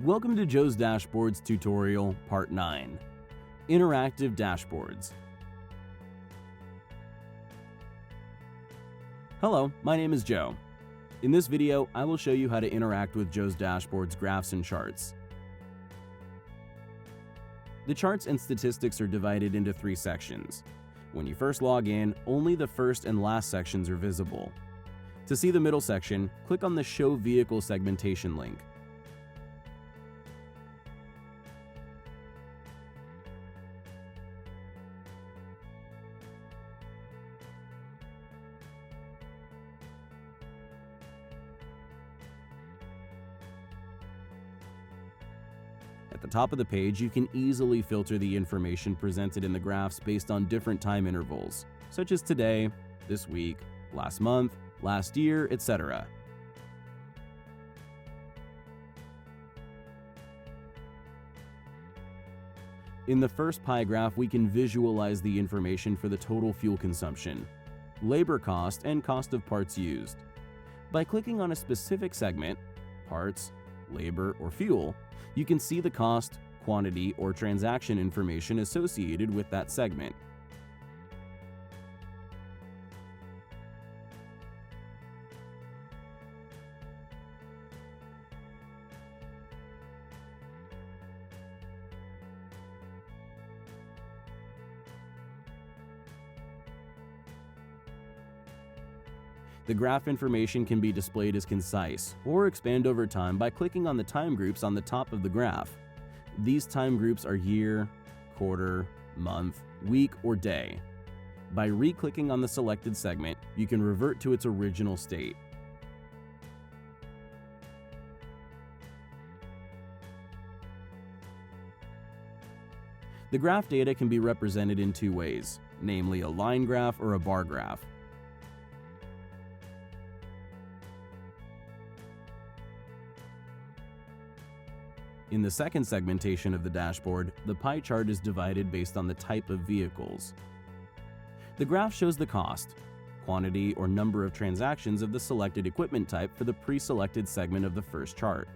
Welcome to Joe's Dashboards tutorial, Part 9, Interactive Dashboards. Hello, my name is Joe. In this video, I will show you how to interact with Joe's Dashboards graphs and charts. The charts and statistics are divided into 3 sections. When you first log in, only the first and last sections are visible. To see the middle section, click on the Show Vehicle Segmentation link. At the top of the page, you can easily filter the information presented in the graphs based on different time intervals, such as today, this week, last month, last year, etc. In the first pie graph, we can visualize the information for the total fuel consumption, labor cost, and cost of parts used. By clicking on a specific segment, parts, labor, or fuel, you can see the cost, quantity, or transaction information associated with that segment. The graph information can be displayed as concise or expand over time by clicking on the time groups on the top of the graph. These time groups are year, quarter, month, week, or day. By re-clicking on the selected segment, you can revert to its original state. The graph data can be represented in 2 ways, namely a line graph or a bar graph. In the second segmentation of the dashboard, the pie chart is divided based on the type of vehicles. The graph shows the cost, quantity, or number of transactions of the selected equipment type for the pre-selected segment of the first chart.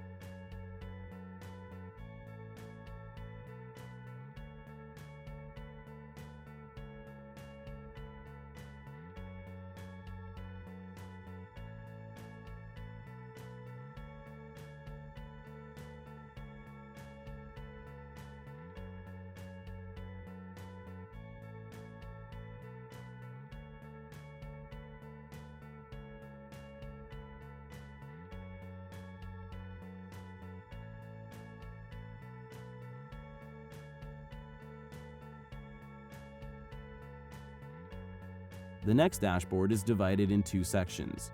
The next dashboard is divided in 2 sections.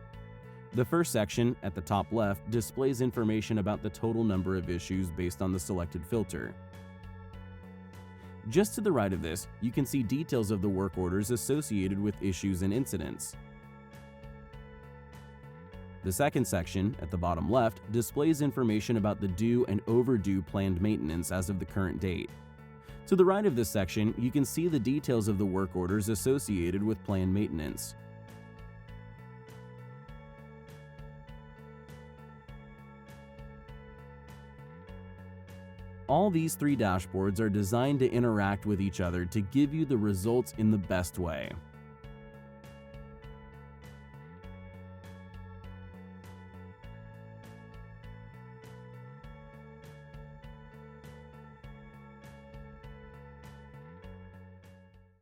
The first section, at the top left, displays information about the total number of issues based on the selected filter. Just to the right of this, you can see details of the work orders associated with issues and incidents. The second section, at the bottom left, displays information about the due and overdue planned maintenance as of the current date. To the right of this section, you can see the details of the work orders associated with planned maintenance. All these 3 dashboards are designed to interact with each other to give you the results in the best way.